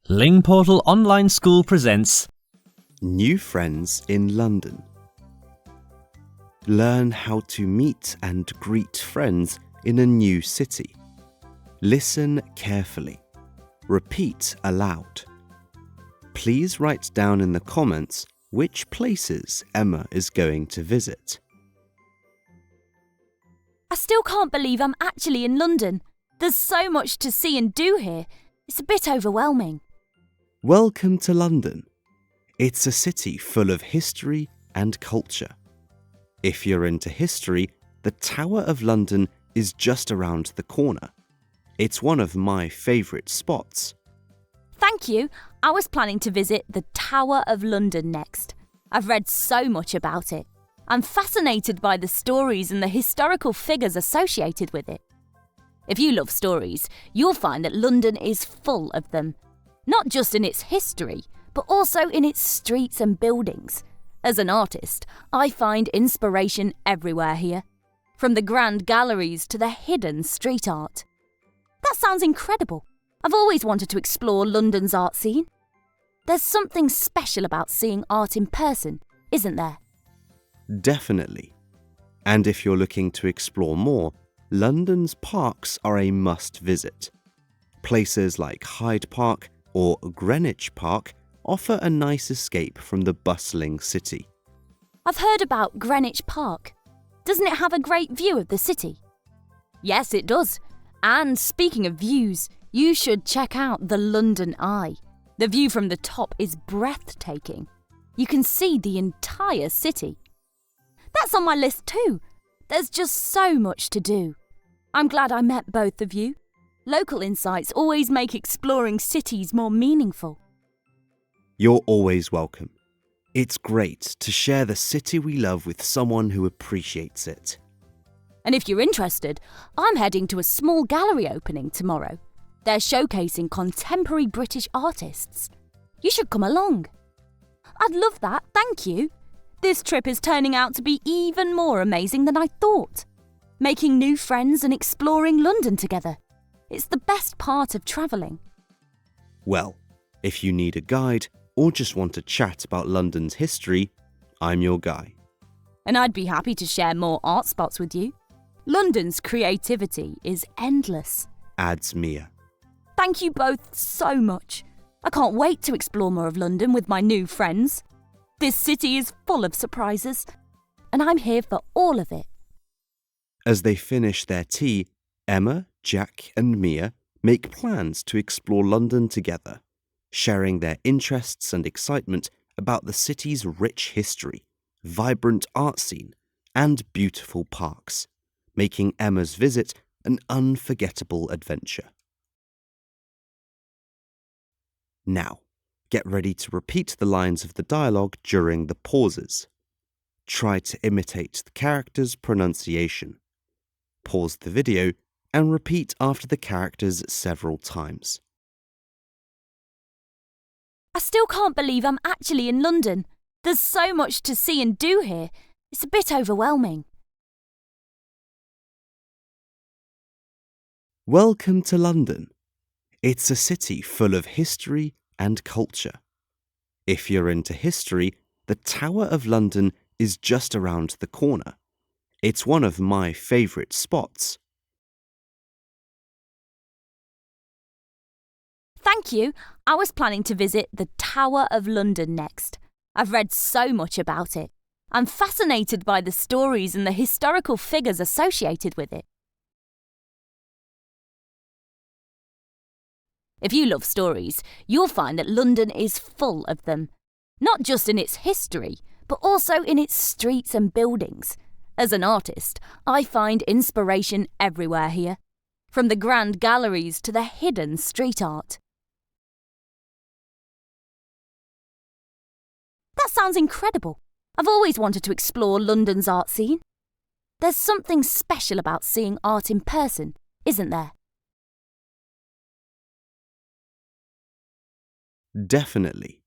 Lingportal Online School presents New Friends in London. Learn how to meet and greet friends in a new city. Listen carefully. Repeat aloud. Please write down in the comments which places Emma is going to visit. I still can't believe I'm actually in London. There's so much to see and do here. It's a bit overwhelming. Welcome to London. It's a city full of history and culture. If you're into history, the Tower of London is just around the corner. It's one of my favourite spots. Thank you. I was planning to visit the Tower of London next. I've read so much about it. I'm fascinated by the stories and the historical figures associated with it. If you love stories, you'll find that London is full of them. Not just in its history, but also in its streets and buildings. As an artist, I find inspiration everywhere here, from the grand galleries to the hidden street art. That sounds incredible. I've always wanted to explore London's art scene. There's something special about seeing art in person, isn't there? Definitely. And if you're looking to explore more, London's parks are a must visit. Places like Hyde Park or Greenwich Park offer a nice escape from the bustling city. I've heard about Greenwich Park. Doesn't it have a great view of the city? Yes, it does. And speaking of views, you should check out the London Eye. The view from the top is breathtaking. You can see the entire city. That's on my list too. There's just so much to do. I'm glad I met both of you. Local insights always make exploring cities more meaningful. You're always welcome. It's great to share the city we love with someone who appreciates it. And if you're interested, I'm heading to a small gallery opening tomorrow. They're showcasing contemporary British artists. You should come along. I'd love that, thank you. This trip is turning out to be even more amazing than I thought. Making new friends and exploring London together. It's the best part of travelling. Well, if you need a guide or just want to chat about London's history, I'm your guy. And I'd be happy to share more art spots with you. London's creativity is endless. Adds Mia. Thank you both so much. I can't wait to explore more of London with my new friends. This city is full of surprises, and I'm here for all of it. As they finish their tea, Emma, Jack and Mia make plans to explore London together, sharing their interests and excitement about the city's rich history, vibrant art scene and beautiful parks, making Emma's visit an unforgettable adventure. Now, get ready to repeat the lines of the dialogue during the pauses. Try to imitate the character's pronunciation. Pause the video and repeat after the characters several times. I still can't believe I'm actually in London. There's so much to see and do here. It's a bit overwhelming. Welcome to London. It's a city full of history and culture. If you're into history, the Tower of London is just around the corner. It's one of my favourite spots. Thank you. I was planning to visit the Tower of London next. I've read so much about it. I'm fascinated by the stories and the historical figures associated with it. If you love stories, you'll find that London is full of them. Not just in its history, but also in its streets and buildings. As an artist, I find inspiration everywhere here, from the grand galleries to the hidden street art. That sounds incredible. I've always wanted to explore London's art scene. There's something special about seeing art in person, isn't there? Definitely.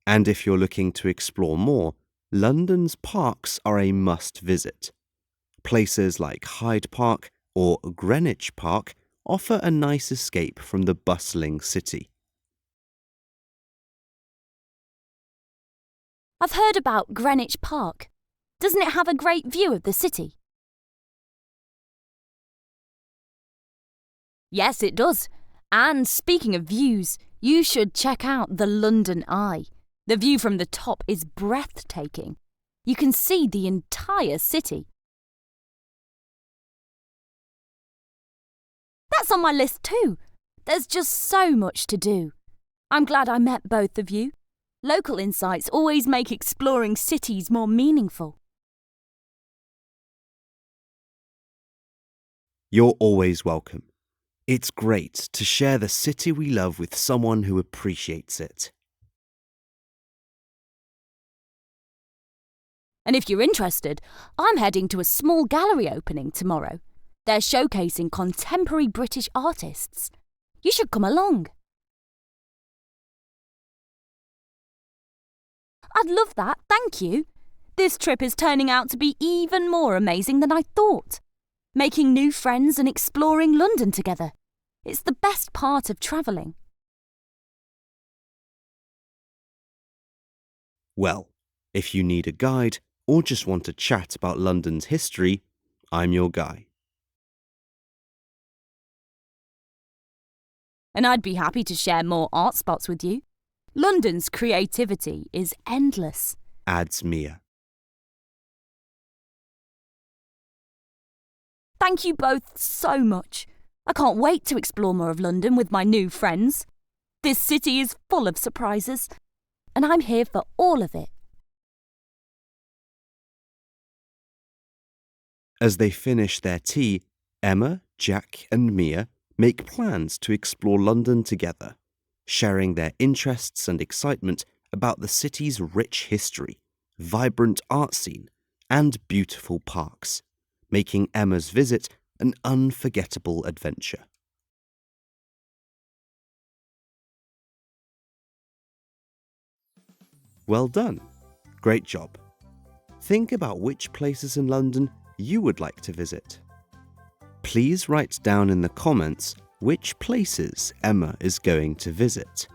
And if you're looking to explore more, London's parks are a must visit. Places like Hyde Park or Greenwich Park offer a nice escape from the bustling city. I've heard about Greenwich Park. Doesn't it have a great view of the city? Yes, it does. And speaking of views, you should check out the London Eye. The view from the top is breathtaking. You can see the entire city. That's on my list too. There's just so much to do. I'm glad I met both of you. Local insights always make exploring cities more meaningful. You're always welcome. It's great to share the city we love with someone who appreciates it. And if you're interested, I'm heading to a small gallery opening tomorrow. They're showcasing contemporary British artists. You should come along. I'd love that, thank you. This trip is turning out to be even more amazing than I thought. Making new friends and exploring London together. It's the best part of travelling. Well, if you need a guide or just want to chat about London's history, I'm your guy. And I'd be happy to share more art spots with you. London's creativity is endless. Adds Mia. Thank you both so much. I can't wait to explore more of London with my new friends. This city is full of surprises, and I'm here for all of it. As they finish their tea, Emma, Jack, and Mia make plans to explore London together, sharing their interests and excitement about the city's rich history, vibrant art scene, and beautiful parks, making Emma's visit an unforgettable adventure. Well done. Great job. Think about which places in London you would like to visit. Please write down in the comments which places Emma is going to visit.